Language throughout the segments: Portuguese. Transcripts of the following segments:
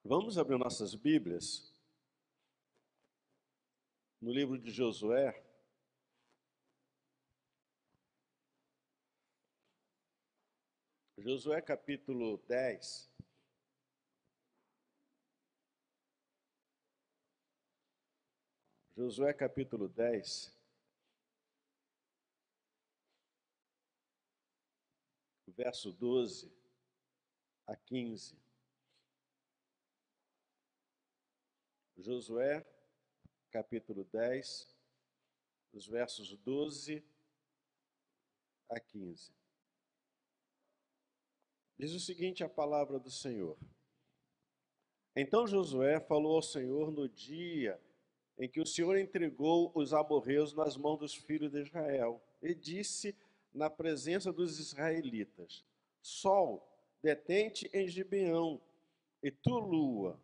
Vamos abrir nossas Bíblias no livro de Josué. Josué capítulo 10. Josué capítulo 10, verso 12 a 15. Josué capítulo 10, os versos 12 a 15. Diz o seguinte a palavra do Senhor. Então Josué falou ao Senhor no dia em que o Senhor entregou os amorreus nas mãos dos filhos de Israel, e disse na presença dos israelitas: Sol, detente em Gibeão, e tu, lua,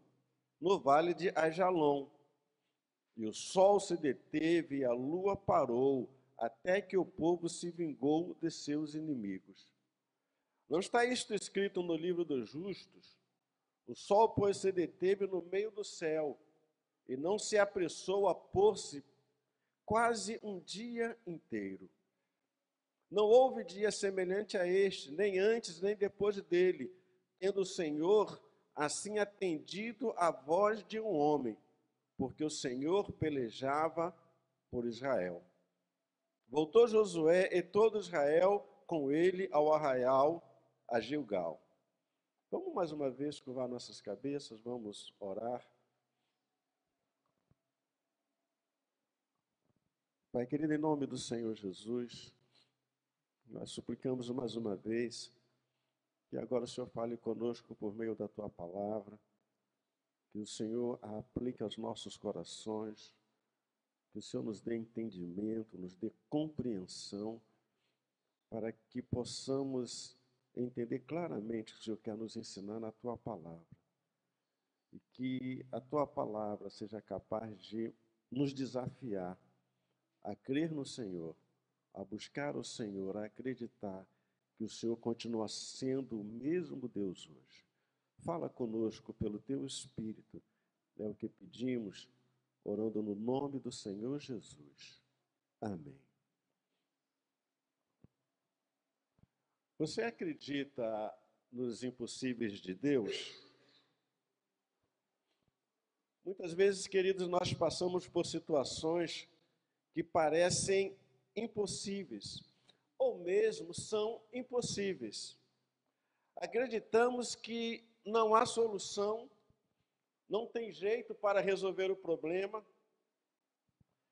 no vale de Ajalon. E o sol se deteve e a lua parou, até que o povo se vingou de seus inimigos. Não está isto escrito no livro dos justos? O sol, pois, se deteve no meio do céu, e não se apressou a pôr-se quase um dia inteiro. Não houve dia semelhante a este, nem antes nem depois dele, tendo o Senhor assim atendido à voz de um homem, porque o Senhor pelejava por Israel. Voltou Josué e todo Israel com ele ao arraial, a Gilgal. Vamos mais uma vez curvar nossas cabeças, vamos orar. Pai querido, em nome do Senhor Jesus, nós suplicamos mais uma vez que agora o Senhor fale conosco por meio da Tua palavra, que o Senhor a aplique aos nossos corações, que o Senhor nos dê entendimento, nos dê compreensão, para que possamos entender claramente o que o Senhor quer nos ensinar na Tua palavra. E que a Tua palavra seja capaz de nos desafiar a crer no Senhor, a buscar o Senhor, a acreditar que o Senhor continua sendo o mesmo Deus hoje. Fala conosco pelo Teu Espírito, é o que pedimos, orando no nome do Senhor Jesus. Amém. Você acredita nos impossíveis de Deus? Muitas vezes, queridos, nós passamos por situações que parecem impossíveis, ou mesmo são impossíveis. Acreditamos que não há solução, não tem jeito para resolver o problema.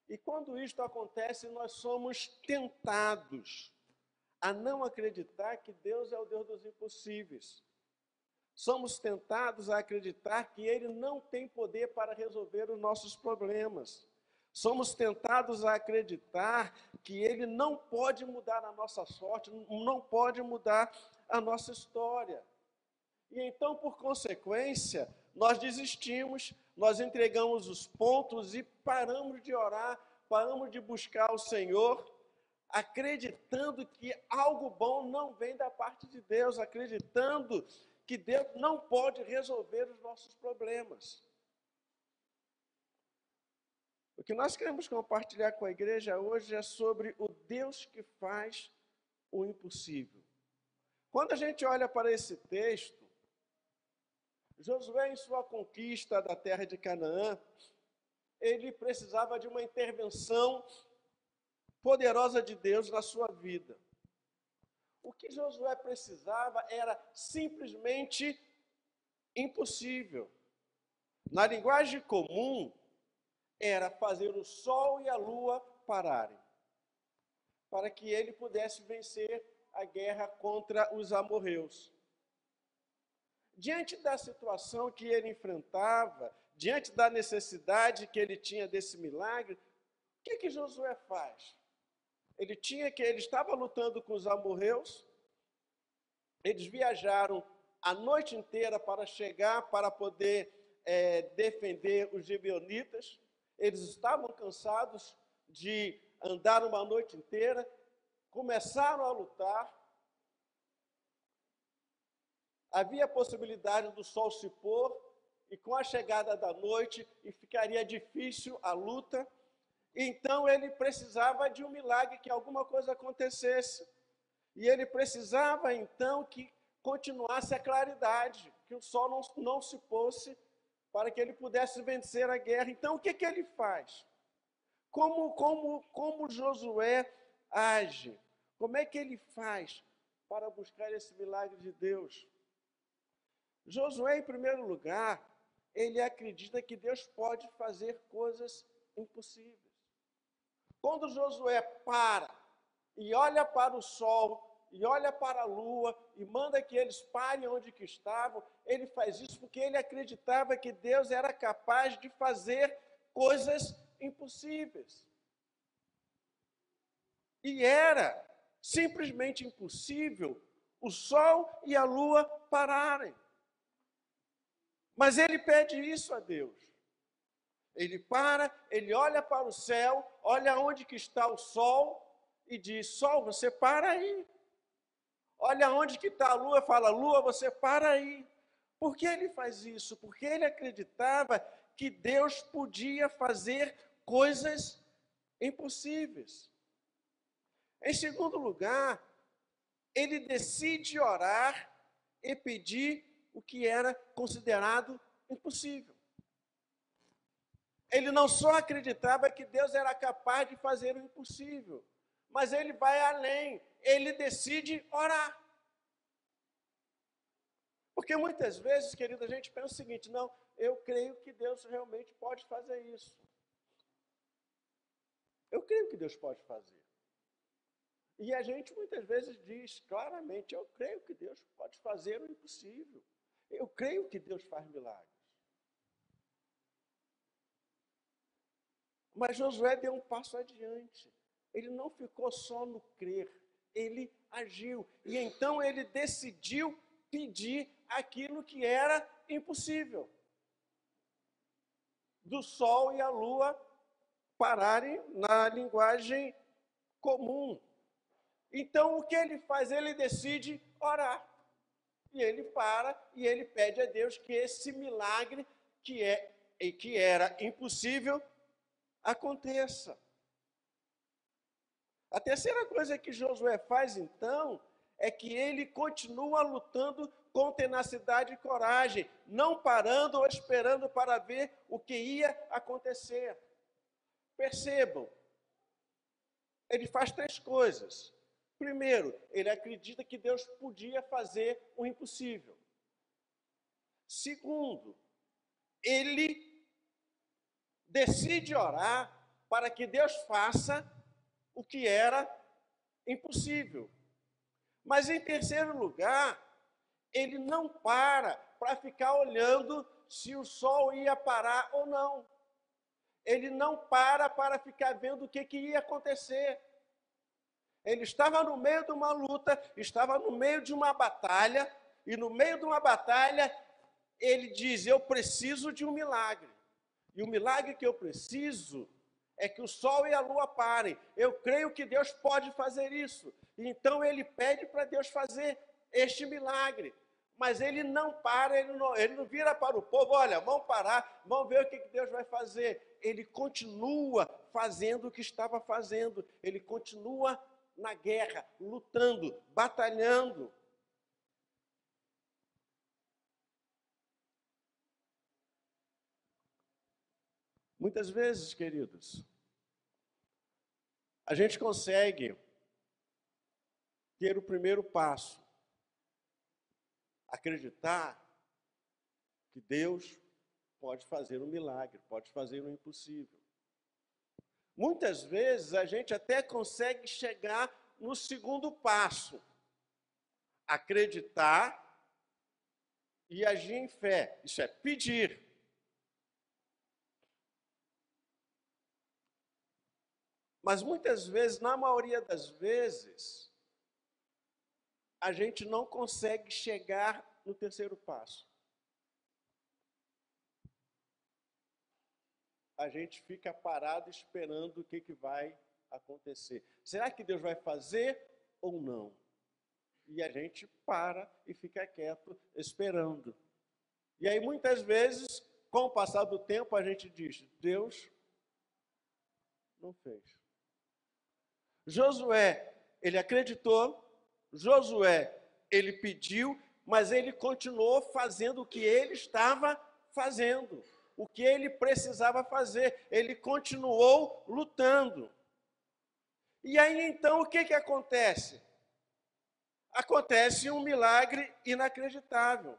E quando isto acontece, nós somos tentados a não acreditar que Deus é o Deus dos impossíveis. Somos tentados a acreditar que Ele não tem poder para resolver os nossos problemas. Somos tentados a acreditar que Ele não pode mudar a nossa sorte, não pode mudar a nossa história. E então, por consequência, nós desistimos, nós entregamos os pontos e paramos de orar, paramos de buscar o Senhor, acreditando que algo bom não vem da parte de Deus, acreditando que Deus não pode resolver os nossos problemas. O que nós queremos compartilhar com a igreja hoje é sobre o Deus que faz o impossível. Quando a gente olha para esse texto, Josué, em sua conquista da terra de Canaã, ele precisava de uma intervenção poderosa de Deus na sua vida. O que Josué precisava era simplesmente impossível. Na linguagem comum, era fazer o sol e a lua pararem, para que ele pudesse vencer a guerra contra os amorreus. Diante da situação que ele enfrentava, diante da necessidade que ele tinha desse milagre, o que Josué faz? Ele estava lutando com os amorreus, eles viajaram a noite inteira para chegar, para poder defender os gibeonitas. Eles estavam cansados de andar uma noite inteira, começaram a lutar. Havia a possibilidade do sol se pôr e com a chegada da noite, e ficaria difícil a luta. Então ele precisava de um milagre, que alguma coisa acontecesse. E ele precisava então que continuasse a claridade, que o sol não se fosse, para que ele pudesse vencer a guerra. Então o que ele faz? Como Josué age? Como é que ele faz para buscar esse milagre de Deus? Josué, em primeiro lugar, ele acredita que Deus pode fazer coisas impossíveis. Quando Josué para e olha para o sol, e olha para a lua, e manda que eles parem onde que estavam, ele faz isso porque ele acreditava que Deus era capaz de fazer coisas impossíveis. E era simplesmente impossível o sol e a lua pararem. Mas ele pede isso a Deus. Ele para, ele olha para o céu, olha onde que está o sol e diz: sol, você para aí. Olha onde que está a lua, fala: lua, você para aí. Por que ele faz isso? Porque ele acreditava que Deus podia fazer coisas impossíveis. Em segundo lugar, ele decide orar e pedir o que era considerado impossível. Ele não só acreditava que Deus era capaz de fazer o impossível, mas ele vai além, ele decide orar. Porque muitas vezes, querido, a gente pensa o seguinte: não, eu creio que Deus realmente pode fazer isso. Eu creio que Deus pode fazer. E a gente muitas vezes diz claramente: eu creio que Deus pode fazer o impossível. Eu creio que Deus faz milagres. Mas Josué deu um passo adiante. Ele não ficou só no crer, ele agiu. E então ele decidiu pedir aquilo que era impossível. Do sol e a lua pararem na linguagem comum. Então o que ele faz? Ele decide orar. E ele para e ele pede a Deus que esse milagre que era impossível aconteça. A terceira coisa que Josué faz, então, é que ele continua lutando com tenacidade e coragem, não parando ou esperando para ver o que ia acontecer. Percebam, ele faz três coisas. Primeiro, ele acredita que Deus podia fazer o impossível. Segundo, ele decide orar para que Deus faça o que era impossível. Mas, em terceiro lugar, ele não para ficar olhando se o sol ia parar ou não. Ele não para ficar vendo o que ia acontecer. Ele estava no meio de uma luta, estava no meio de uma batalha, e no meio de uma batalha, ele diz: eu preciso de um milagre. E o milagre que eu preciso é que o sol e a lua parem. Eu creio que Deus pode fazer isso. Então ele pede para Deus fazer este milagre. Mas ele não para, ele não vira para o povo: olha, vamos parar, vamos ver o que Deus vai fazer. Ele continua fazendo o que estava fazendo. Ele continua na guerra, lutando, batalhando. Muitas vezes, queridos, a gente consegue ter o primeiro passo, acreditar que Deus pode fazer um milagre, pode fazer o impossível. Muitas vezes a gente até consegue chegar no segundo passo, acreditar e agir em fé, isso é pedir. Mas muitas vezes, na maioria das vezes, a gente não consegue chegar no terceiro passo. A gente fica parado esperando o que vai acontecer. Será que Deus vai fazer ou não? E a gente para e fica quieto esperando. E aí muitas vezes com o passar do tempo, a gente diz, Deus não fez. Josué, ele acreditou, Josué, ele pediu, mas ele continuou fazendo o que ele estava fazendo, o que ele precisava fazer, ele continuou lutando. E aí então o que acontece? Acontece um milagre inacreditável.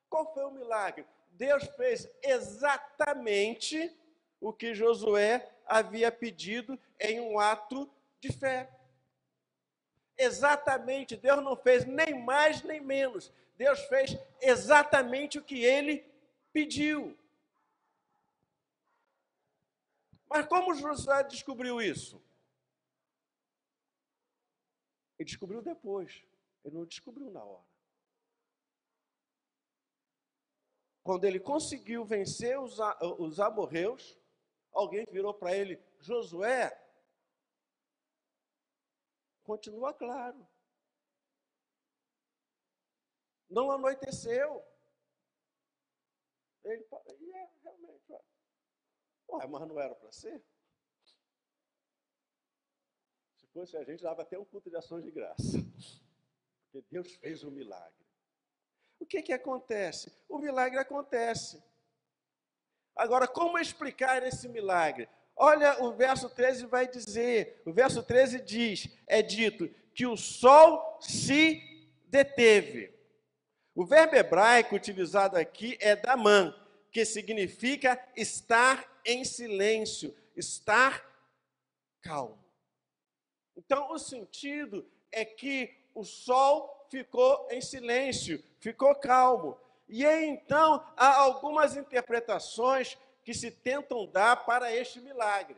Qual foi o milagre? Deus fez exatamente o que Josué havia pedido em um ato de fé. Exatamente, Deus não fez nem mais nem menos. Deus fez exatamente o que ele pediu. Mas como Josué descobriu isso? Ele descobriu depois, ele não descobriu na hora. Quando ele conseguiu vencer os amorreus, alguém virou para ele, Josué, continua claro. Não anoiteceu. Ele realmente, mas não era para ser? Se fosse a gente, dava até um culto de ações de graça. Porque Deus fez um milagre. O que acontece? O milagre acontece. Agora, como explicar esse milagre? Olha, o verso 13 vai dizer, o verso 13 diz, é dito que o sol se deteve. O verbo hebraico utilizado aqui é daman, que significa estar em silêncio, estar calmo. Então, o sentido é que o sol ficou em silêncio, ficou calmo. E aí, então, há algumas interpretações que se tentam dar para este milagre.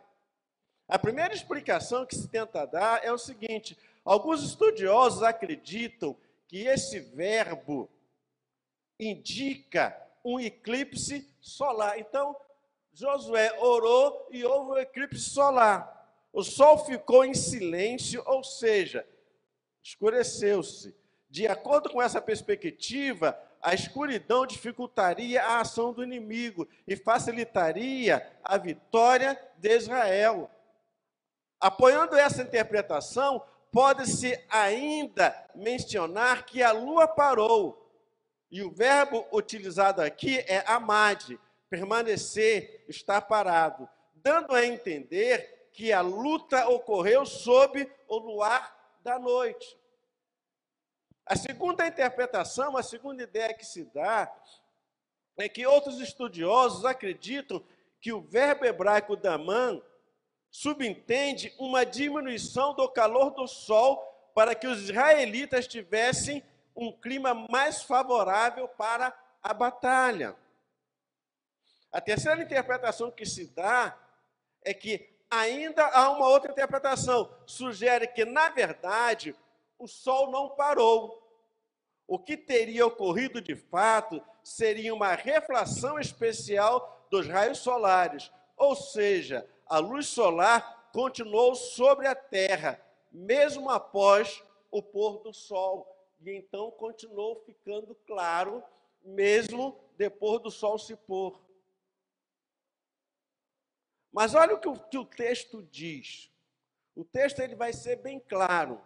A primeira explicação que se tenta dar é o seguinte: alguns estudiosos acreditam que esse verbo indica um eclipse solar. Então, Josué orou e houve um eclipse solar. O sol ficou em silêncio, ou seja, escureceu-se. De acordo com essa perspectiva, a escuridão dificultaria a ação do inimigo e facilitaria a vitória de Israel. Apoiando essa interpretação, pode-se ainda mencionar que a lua parou. E o verbo utilizado aqui é amad, permanecer, estar parado, dando a entender que a luta ocorreu sob o luar da noite. A segunda interpretação, a segunda ideia que se dá, é que outros estudiosos acreditam que o verbo hebraico daman subentende uma diminuição do calor do sol para que os israelitas tivessem um clima mais favorável para a batalha. A terceira interpretação que se dá é que ainda há uma outra interpretação, sugere que, na verdade, o sol não parou. O que teria ocorrido de fato seria uma refração especial dos raios solares, ou seja, a luz solar continuou sobre a terra, mesmo após o pôr do sol, e então continuou ficando claro, mesmo depois do sol se pôr. Mas olha o que o texto diz. O texto ele vai ser bem claro.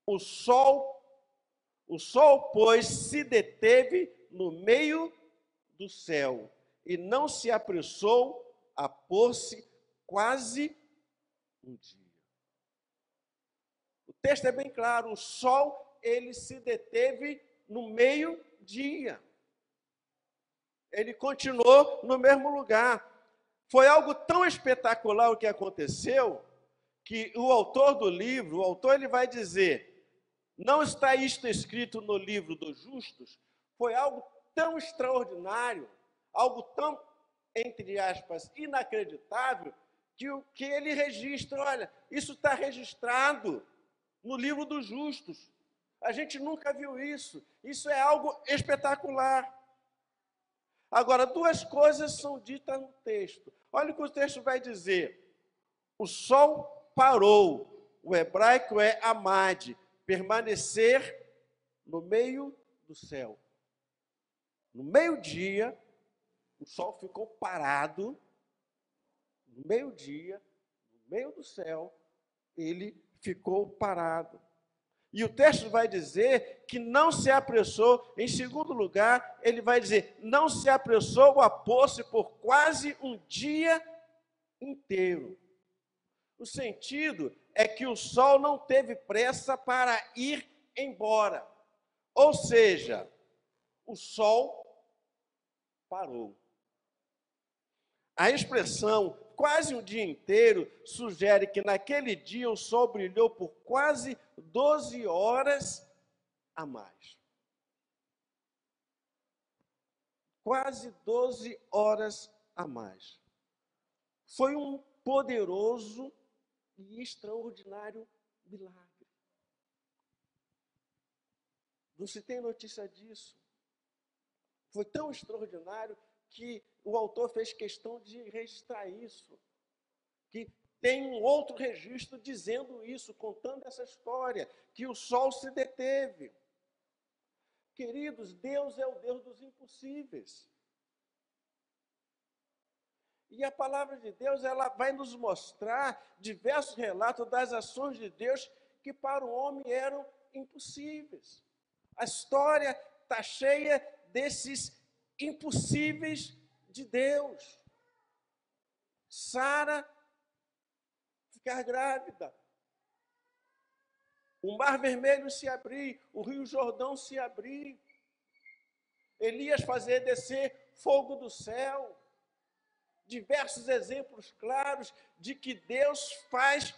O sol, pois, se deteve no meio do céu e não se apressou a pôr-se quase um dia. O texto é bem claro. O sol, ele se deteve no meio-dia. Ele continuou no mesmo lugar. Foi algo tão espetacular o que aconteceu, que o autor do livro, ele vai dizer, não está isto escrito no livro dos justos? Foi algo tão extraordinário, algo tão, entre aspas, inacreditável, que ele registra, olha, isso está registrado no livro dos justos. A gente nunca viu isso. Isso é algo espetacular. Agora, duas coisas são ditas no texto. Olha o que o texto vai dizer. O sol parou. O hebraico é amad, permanecer no meio do céu. No meio-dia, O sol ficou parado no meio-dia, no meio do céu, ele ficou parado. E o texto vai dizer que não se apressou, em segundo lugar, ele vai dizer, não se apressou a pôr-se por quase um dia inteiro. O sentido é que o sol não teve pressa para ir embora. Ou seja, o sol parou. A expressão quase um dia inteiro sugere que naquele dia o sol brilhou por quase 12 horas a mais. Quase 12 horas a mais. Foi um poderoso e extraordinário milagre. Não se tem notícia disso. Foi tão extraordinário que o autor fez questão de registrar isso, que tem um outro registro dizendo isso, contando essa história, que o sol se deteve. Queridos, Deus é o Deus dos impossíveis. E a palavra de Deus, ela vai nos mostrar diversos relatos das ações de Deus que para o homem eram impossíveis. A história está cheia desses impossíveis de Deus. Sara ficar grávida. O Mar Vermelho se abrir, o Rio Jordão se abrir. Elias fazer descer fogo do céu. Diversos exemplos claros de que Deus faz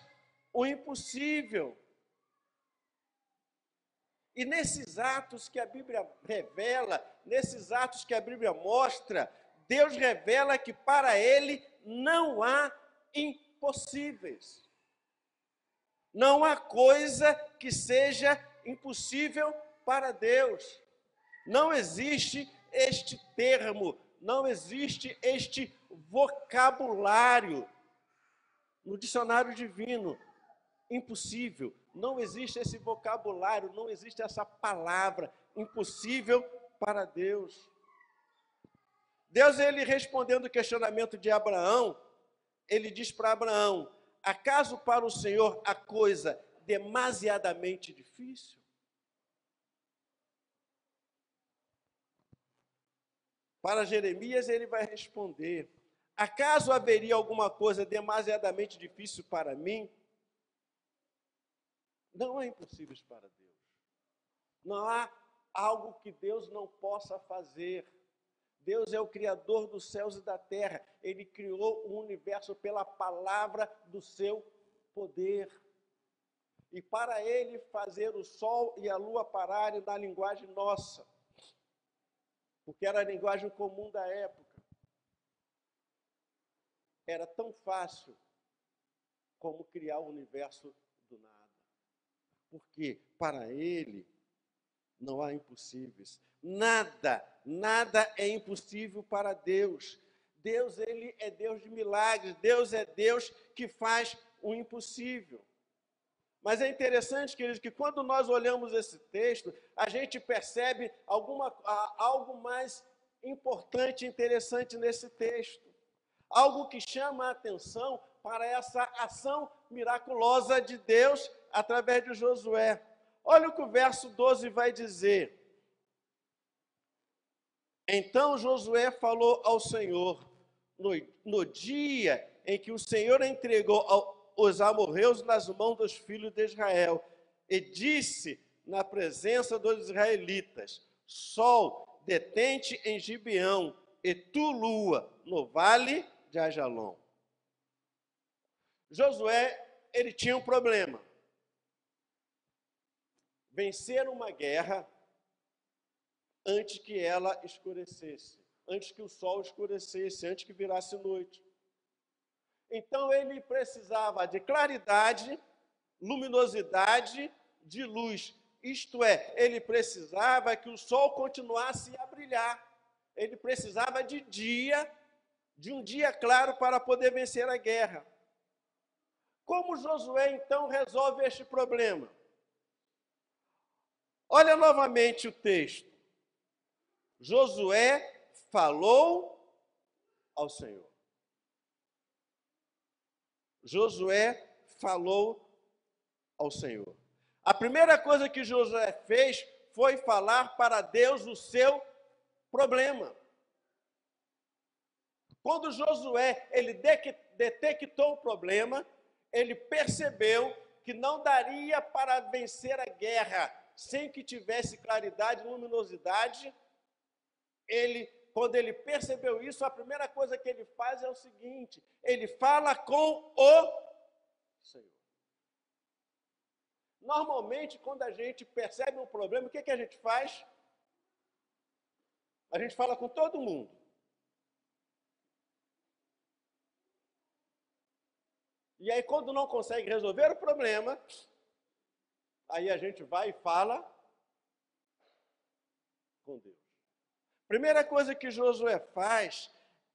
o impossível. E nesses atos que a Bíblia revela, nesses atos que a Bíblia mostra, Deus revela que para Ele não há impossíveis. Não há coisa que seja impossível para Deus. Não existe este termo, não existe este vocabulário no dicionário divino. Impossível. Não existe esse vocabulário, não existe essa palavra impossível para Deus. Deus, ele respondendo o questionamento de Abraão, ele diz para Abraão, acaso para o Senhor a coisa demasiadamente difícil? Para Jeremias ele vai responder, acaso haveria alguma coisa demasiadamente difícil para mim? Não há impossíveis para Deus. Não há algo que Deus não possa fazer. Deus é o Criador dos céus e da terra. Ele criou o universo pela palavra do seu poder. E para Ele fazer o sol e a lua pararem na linguagem nossa, porque era a linguagem comum da época, era tão fácil como criar o universo do nada. Porque para Ele não há impossíveis. Nada é impossível para Deus. Deus, ele é Deus de milagres. Deus é Deus que faz o impossível. Mas é interessante, queridos, que quando nós olhamos esse texto, a gente percebe algo mais importante e interessante nesse texto. Algo que chama a atenção para essa ação miraculosa de Deus através de Josué. Olha o que o verso 12 vai dizer. Então Josué falou ao Senhor, no dia em que o Senhor entregou os amorreus nas mãos dos filhos de Israel, e disse na presença dos israelitas, sol, detente em Gibeão, e tu, lua, no vale de Ajalon. Josué, ele tinha um problema. Vencer uma guerra antes que ela escurecesse, antes que o sol escurecesse, antes que virasse noite. Então ele precisava de claridade, luminosidade, de luz. Isto é, ele precisava que o sol continuasse a brilhar. Ele precisava de um dia claro para poder vencer a guerra. Como Josué então resolve este problema? Olha novamente o texto. Josué falou ao Senhor. Josué falou ao Senhor. A primeira coisa que Josué fez foi falar para Deus o seu problema. Quando Josué ele detectou o problema, ele percebeu que não daria para vencer a guerra sem que tivesse claridade e luminosidade. Quando ele percebeu isso, a primeira coisa que ele faz é o seguinte: ele fala com o Senhor. Normalmente, quando a gente percebe um problema, o que a gente faz? A gente fala com todo mundo. E aí, quando não consegue resolver o problema, aí a gente vai e fala com Deus. Primeira coisa que Josué faz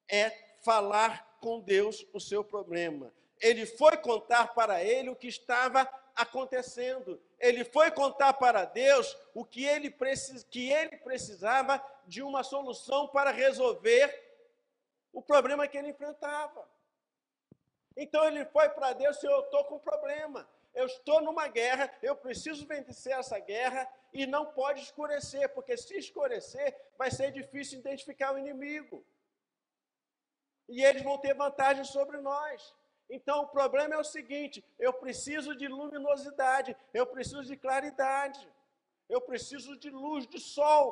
é falar com Deus o seu problema. Ele foi contar para ele o que estava acontecendo. Ele foi contar para Deus o que ele precisava de uma solução para resolver o problema que ele enfrentava. Então ele foi para Deus: Senhor, eu estou com um problema, eu estou numa guerra, eu preciso vencer essa guerra e não pode escurecer, porque se escurecer, vai ser difícil identificar o inimigo. E eles vão ter vantagem sobre nós. Então o problema é o seguinte: eu preciso de luminosidade, eu preciso de claridade, eu preciso de luz, de sol.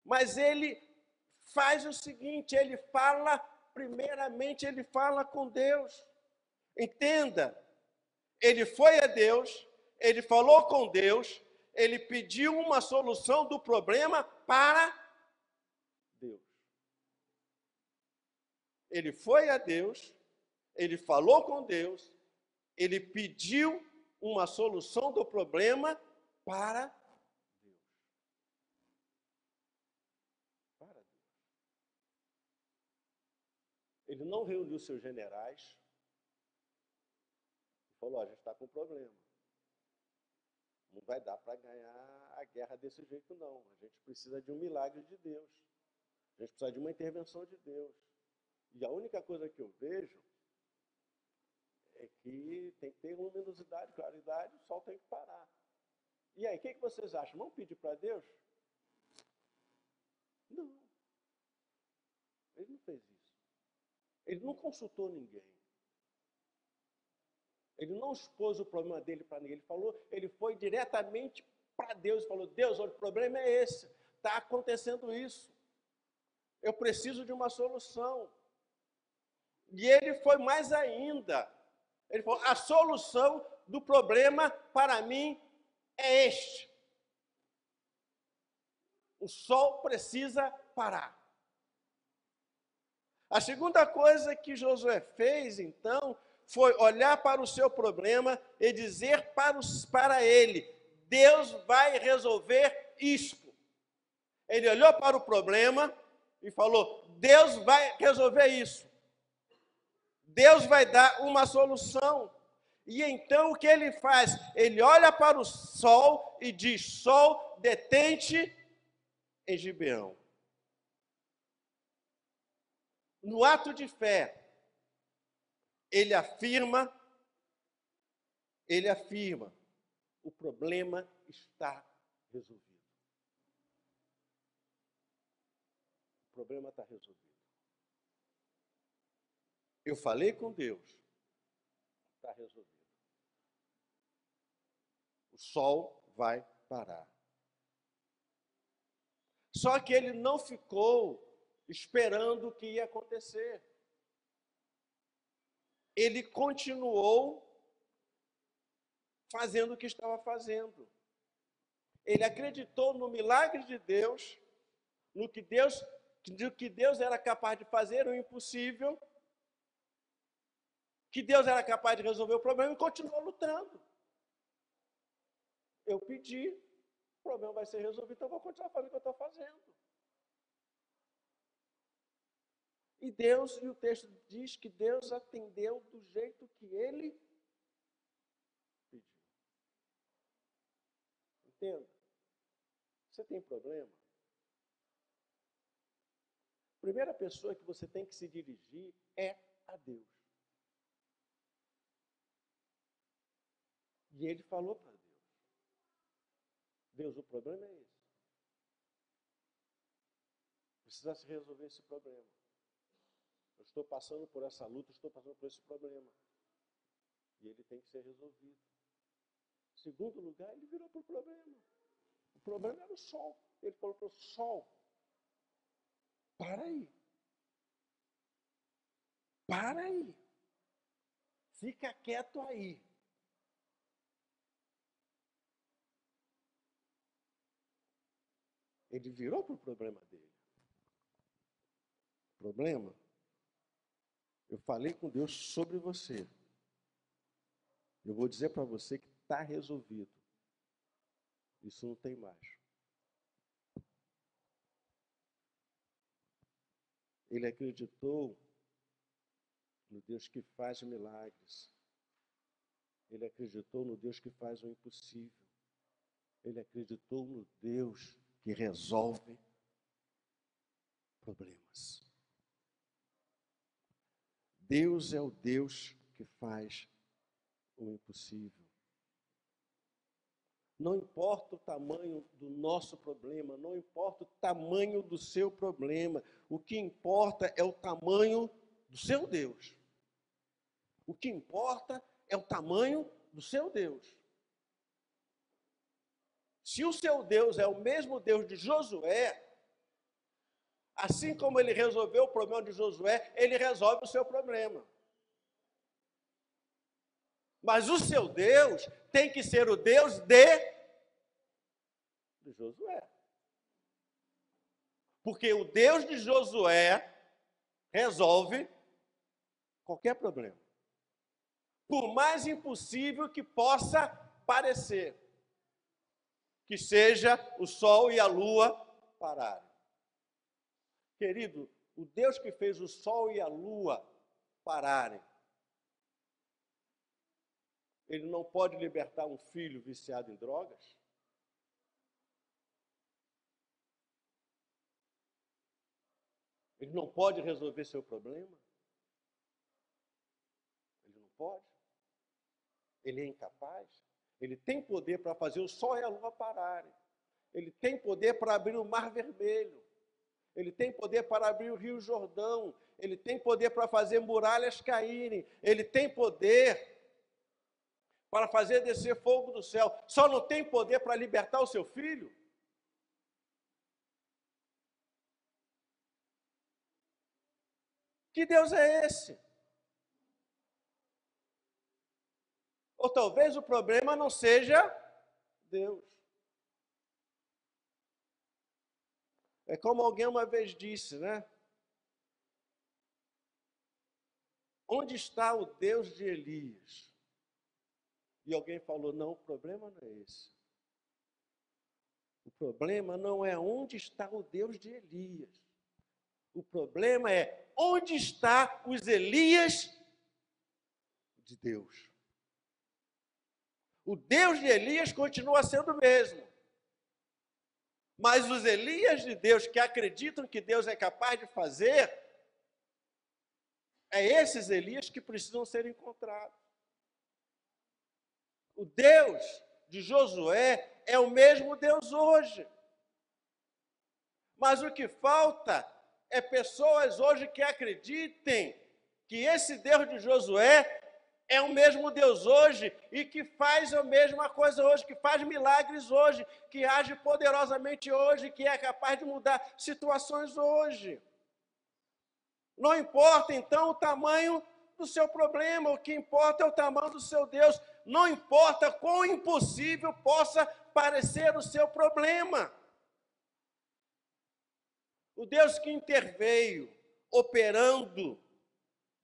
Mas ele faz o seguinte: ele fala, primeiramente ele fala com Deus. Entenda, ele foi a Deus, ele falou com Deus, ele pediu uma solução do problema para Deus. Ele foi a Deus, ele falou com Deus, ele pediu uma solução do problema para Deus. Para Deus. Ele não reuniu seus generais e falou: a gente está com um problema. Não vai dar para ganhar a guerra desse jeito, não. A gente precisa de um milagre de Deus. A gente precisa de uma intervenção de Deus. E a única coisa que eu vejo é que tem que ter luminosidade, claridade, o sol tem que parar. E aí, o que vocês acham? Vamos pedir para Deus? Não. Ele não fez isso. Ele não consultou ninguém. Ele não expôs o problema dele para ninguém. Ele foi diretamente para Deus e falou: Deus, o problema é esse. Está acontecendo isso. Eu preciso de uma solução. E ele foi mais ainda. Ele falou: a solução do problema para mim é este. O sol precisa parar. A segunda coisa que Josué fez, então, foi olhar para o seu problema e dizer para ele: Deus vai resolver isto. Ele olhou para o problema e falou: Deus vai resolver isso. Deus vai dar uma solução. E então o que ele faz? Ele olha para o sol e diz: sol, detente em Gibeão. No ato de fé, ele afirma, o problema está resolvido. O problema está resolvido. Eu falei com Deus, está resolvido. O sol vai parar. Só que ele não ficou esperando o que ia acontecer. Ele continuou fazendo o que estava fazendo. Ele acreditou no milagre de Deus, no que Deus era capaz de fazer o impossível, que Deus era capaz de resolver o problema, e continuou lutando. Eu pedi, o problema vai ser resolvido, então eu vou continuar fazendo o que eu estou fazendo. E o texto diz que Deus atendeu do jeito que ele pediu. Entenda? Você tem problema? primeira pessoa que você tem que se dirigir é a Deus. E ele falou para Deus: Deus, o problema é esse. Precisa se resolver esse problema. Eu estou passando por essa luta, estou passando por esse problema. E ele tem que ser resolvido. Em segundo lugar, ele virou para o problema. O problema era o sol. Ele falou para o sol: para aí. Para aí. Fica quieto aí. Ele virou para o problema dele. Problema? Eu falei com Deus sobre você. Eu vou dizer para você que está resolvido. Isso não tem mais. Ele acreditou no Deus que faz milagres. Ele acreditou no Deus que faz o impossível. Ele acreditou no Deus que resolve problemas. Deus é o Deus que faz o impossível. Não importa o tamanho do nosso problema, não importa o tamanho do seu problema, o que importa é o tamanho do seu Deus. O que importa é o tamanho do seu Deus. Se o seu Deus é o mesmo Deus de Josué, assim como ele resolveu o problema de Josué, ele resolve o seu problema. Mas o seu Deus tem que ser o Deus de Josué. Porque o Deus de Josué resolve qualquer problema. Por mais impossível que possa parecer. Que seja o sol e a lua pararem. Querido, o Deus que fez o sol e a lua pararem, ele não pode libertar um filho viciado em drogas? Ele não pode resolver seu problema? Ele não pode? Ele é incapaz? Ele tem poder para fazer o sol e a lua pararem. Ele tem poder para abrir o Mar Vermelho. Ele tem poder para abrir o Rio Jordão. Ele tem poder para fazer muralhas caírem. Ele tem poder para fazer descer fogo do céu. Só não tem poder para libertar o seu filho? Que Deus é esse? Ou talvez o problema não seja Deus. É como alguém uma vez disse, né? Onde está o Deus de Elias? E alguém falou, não, o problema não é esse. O problema não é onde está o Deus de Elias. O problema é onde está os Elias de Deus. O Deus de Elias continua sendo o mesmo. Mas os Elias de Deus que acreditam que Deus é capaz de fazer, é esses Elias que precisam ser encontrados. O Deus de Josué é o mesmo Deus hoje. Mas o que falta é pessoas hoje que acreditem que esse Deus de Josué é o mesmo Deus hoje e que faz a mesma coisa hoje, que faz milagres hoje, que age poderosamente hoje, que é capaz de mudar situações hoje. Não importa, então, o tamanho do seu problema, o que importa é o tamanho do seu Deus. Não importa quão impossível possa parecer o seu problema. O Deus que interveio, operando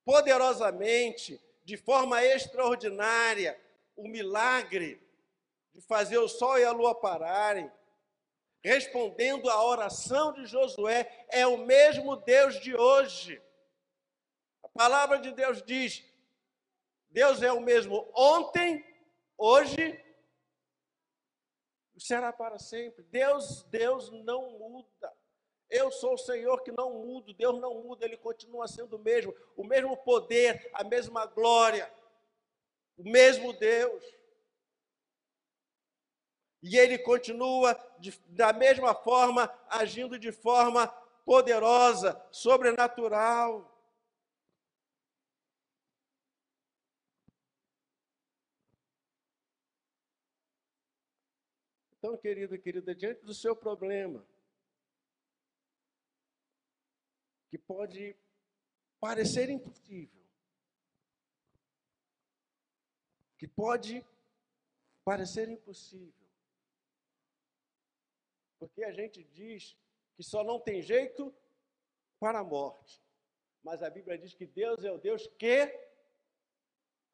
poderosamente, de forma extraordinária, o milagre de fazer o sol e a lua pararem, respondendo à oração de Josué, é o mesmo Deus de hoje. A palavra de Deus diz, Deus é o mesmo ontem, hoje, será para sempre. Deus não muda. Eu sou o Senhor que não mudo, Deus não muda, Ele continua sendo o mesmo poder, a mesma glória, o mesmo Deus. E Ele continua da mesma forma, agindo de forma poderosa, sobrenatural. Então, querido e querida, diante do seu problema, que pode parecer impossível, porque a gente diz que só não tem jeito para a morte, mas a Bíblia diz que Deus é o Deus que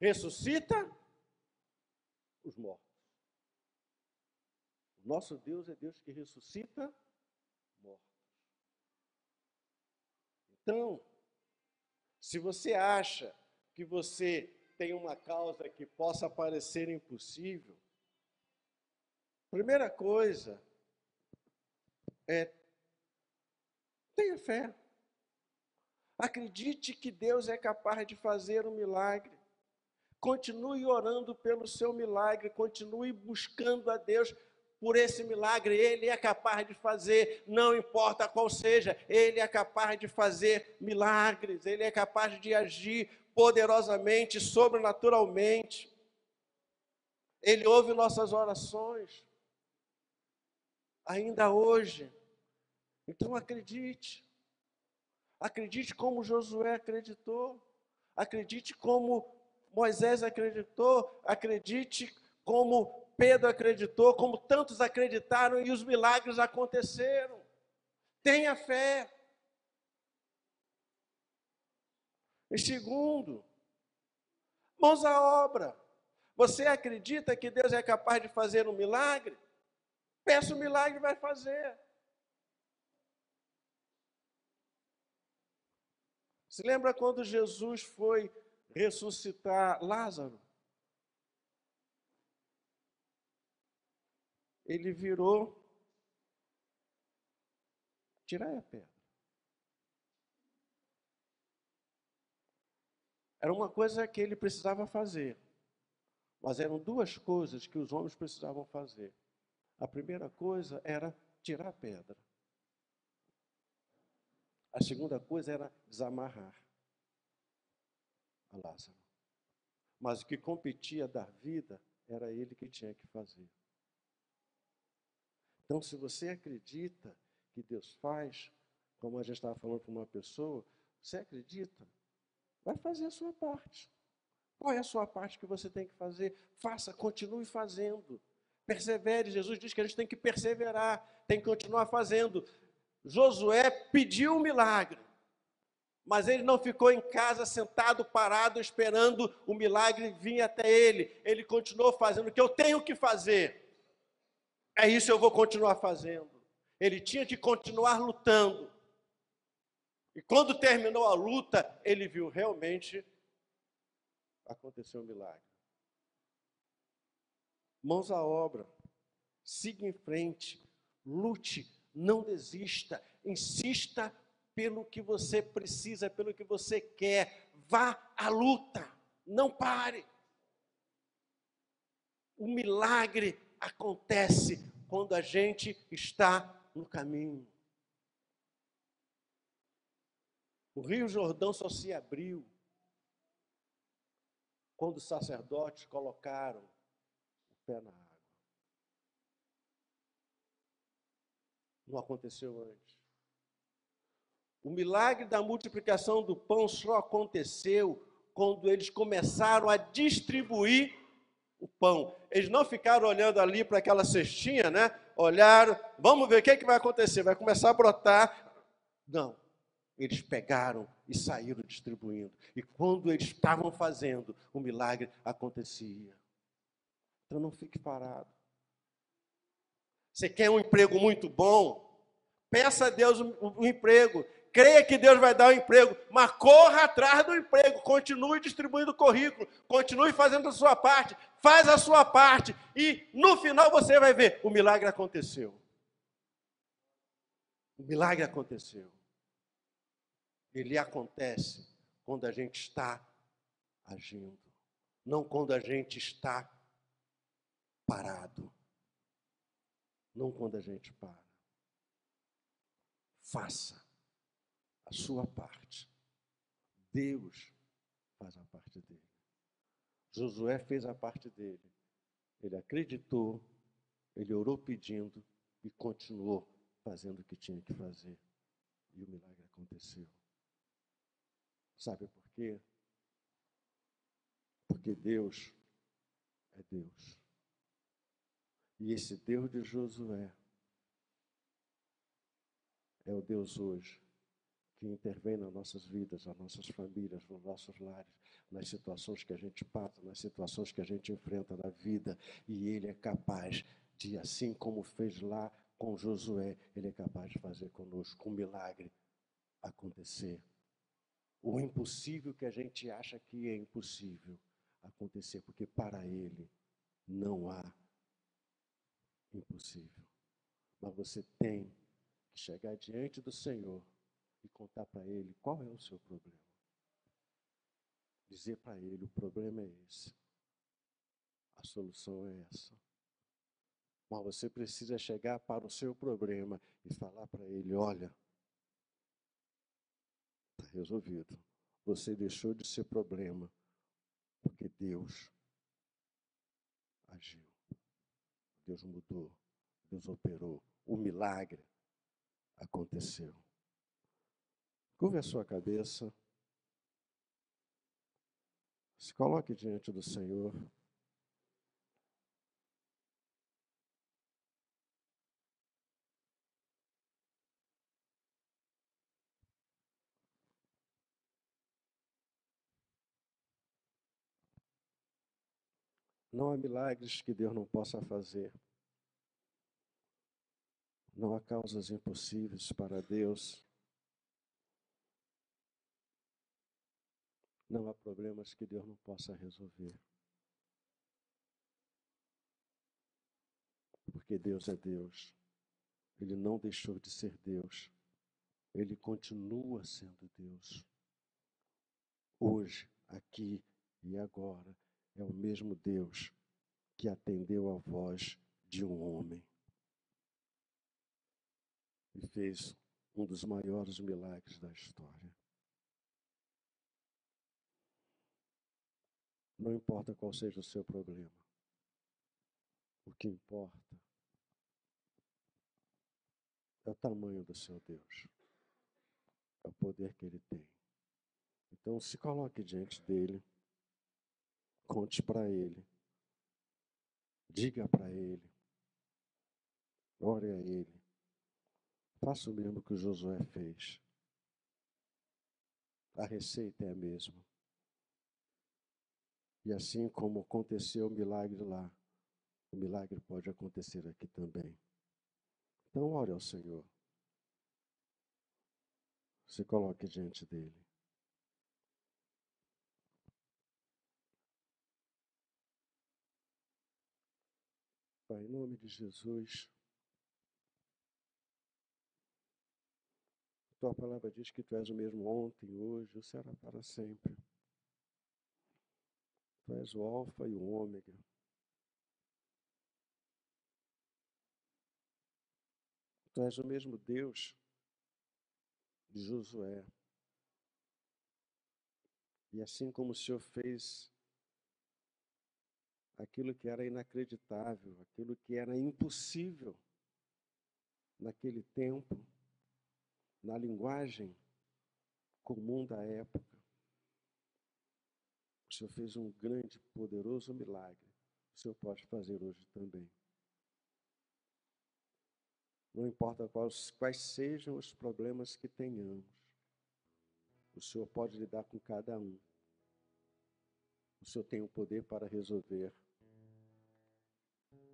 ressuscita os mortos. O nosso Deus é Deus que ressuscita mortos. Então, se você acha que você tem uma causa que possa parecer impossível, primeira coisa é tenha fé. Acredite que Deus é capaz de fazer um milagre. Continue orando pelo seu milagre, continue buscando a Deus por esse milagre. Ele é capaz de fazer, não importa qual seja, Ele é capaz de fazer milagres, Ele é capaz de agir poderosamente, sobrenaturalmente. Ele ouve nossas orações, ainda hoje. Então acredite como Josué acreditou, acredite como Moisés acreditou, acredite como Pedro acreditou, como tantos acreditaram e os milagres aconteceram. Tenha fé. E segundo, mãos à obra. Você acredita que Deus é capaz de fazer um milagre? Peça o milagre e vai fazer. Se lembra quando Jesus foi ressuscitar Lázaro? Ele virou, tirai a pedra. Era uma coisa que ele precisava fazer, mas eram duas coisas que os homens precisavam fazer. A primeira coisa era tirar a pedra. A segunda coisa era desamarrar a Lázaro. Mas o que competia dar vida era ele que tinha que fazer. Então, se você acredita que Deus faz, como a gente estava falando para uma pessoa, você acredita, vai fazer a sua parte. Qual é a sua parte que você tem que fazer? Faça, continue fazendo. Persevere. Jesus diz que a gente tem que perseverar, tem que continuar fazendo. Josué pediu um milagre, mas ele não ficou em casa sentado, parado, esperando o milagre vir até ele. Ele continuou fazendo o que eu tenho que fazer. É isso que eu vou continuar fazendo. Ele tinha que continuar lutando. E quando terminou a luta, ele viu realmente aconteceu um milagre. Mãos à obra. Siga em frente. Lute. Não desista. Insista pelo que você precisa, pelo que você quer. Vá à luta. Não pare. O milagre acontece quando a gente está no caminho. O Rio Jordão só se abriu quando os sacerdotes colocaram o pé na água. Não aconteceu antes. O milagre da multiplicação do pão só aconteceu quando eles começaram a distribuir o pão. Eles não ficaram olhando ali para aquela cestinha, né? Olharam, vamos ver o que é que vai acontecer, vai começar a brotar. Não, eles pegaram e saíram distribuindo. E quando eles estavam fazendo, o milagre acontecia. Então não fique parado. Você quer um emprego muito bom? Peça a Deus um emprego. Creia que Deus vai dar um emprego, mas corra atrás do emprego. Continue distribuindo o currículo. Continue fazendo a sua parte. Faz a sua parte. E no final você vai ver, o milagre aconteceu. O milagre aconteceu. Ele acontece quando a gente está agindo, não quando a gente está parado, não quando a gente para. Faça a sua parte. Deus faz a parte dele. Josué fez a parte dele. Ele acreditou, ele orou pedindo e continuou fazendo o que tinha que fazer. E o milagre aconteceu. Sabe por quê? Porque Deus é Deus. E esse Deus de Josué é o Deus hoje que intervém nas nossas vidas, nas nossas famílias, nos nossos lares, nas situações que a gente passa, nas situações que a gente enfrenta na vida. E Ele é capaz de, assim como fez lá com Josué, Ele é capaz de fazer conosco um milagre acontecer. O impossível que a gente acha que é impossível acontecer, porque para Ele não há impossível. Mas você tem que chegar diante do Senhor e contar para Ele qual é o seu problema. Dizer para Ele, o problema é esse, a solução é essa. Mas você precisa chegar para o seu problema e falar para Ele, olha, está resolvido. Você deixou de ser problema, porque Deus agiu. Deus mudou, Deus operou. O milagre aconteceu. Curve a sua cabeça. Se coloque diante do Senhor. Não há milagres que Deus não possa fazer. Não há causas impossíveis para Deus. Não há problemas que Deus não possa resolver. Porque Deus é Deus. Ele não deixou de ser Deus. Ele continua sendo Deus. Hoje, aqui e agora, é o mesmo Deus que atendeu a voz de um homem e fez um dos maiores milagres da história. Não importa qual seja o seu problema. O que importa é o tamanho do seu Deus. É o poder que Ele tem. Então, se coloque diante dEle. Conte para Ele. Diga para Ele. Ore a Ele. Faça o mesmo que o Josué fez. A receita é a mesma. E assim como aconteceu o milagre lá, o milagre pode acontecer aqui também. Então, ore ao Senhor. Se coloque diante dEle. Pai, em nome de Jesus, Tua palavra diz que Tu és o mesmo ontem, hoje, e será para sempre. Tu és o alfa e o ômega. Tu és o mesmo Deus de Josué. E assim como o Senhor fez aquilo que era inacreditável, aquilo que era impossível naquele tempo, na linguagem comum da época, o Senhor fez um grande, poderoso milagre. O Senhor pode fazer hoje também. Não importa quais sejam os problemas que tenhamos, o Senhor pode lidar com cada um. O Senhor tem o poder para resolver.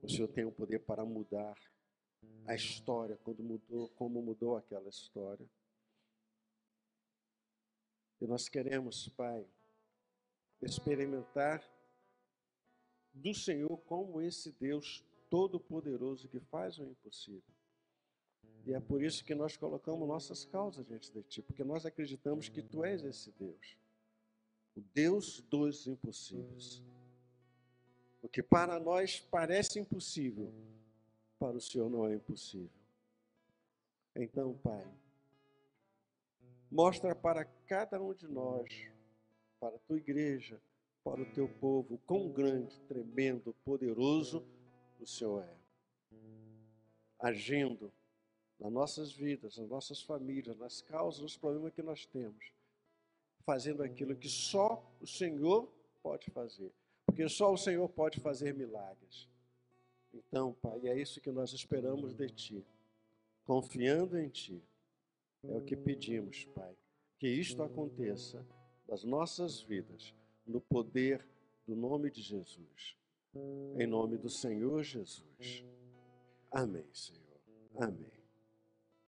O Senhor tem o poder para mudar a história, como mudou aquela história. E nós queremos, Pai, experimentar do Senhor como esse Deus todo-poderoso que faz o impossível. E é por isso que nós colocamos nossas causas diante de Ti, porque nós acreditamos que Tu és esse Deus, o Deus dos impossíveis. O que para nós parece impossível, para o Senhor não é impossível. Então, Pai, mostra para cada um de nós, para a Tua igreja, para o Teu povo, quão grande, tremendo, poderoso o Senhor é. Agindo nas nossas vidas, nas nossas famílias, nas causas, nos problemas que nós temos. Fazendo aquilo que só o Senhor pode fazer. Porque só o Senhor pode fazer milagres. Então, Pai, é isso que nós esperamos de Ti. Confiando em Ti. É o que pedimos, Pai. Que isto aconteça nas nossas vidas, no poder do nome de Jesus. Em nome do Senhor Jesus. Amém, Senhor. Amém.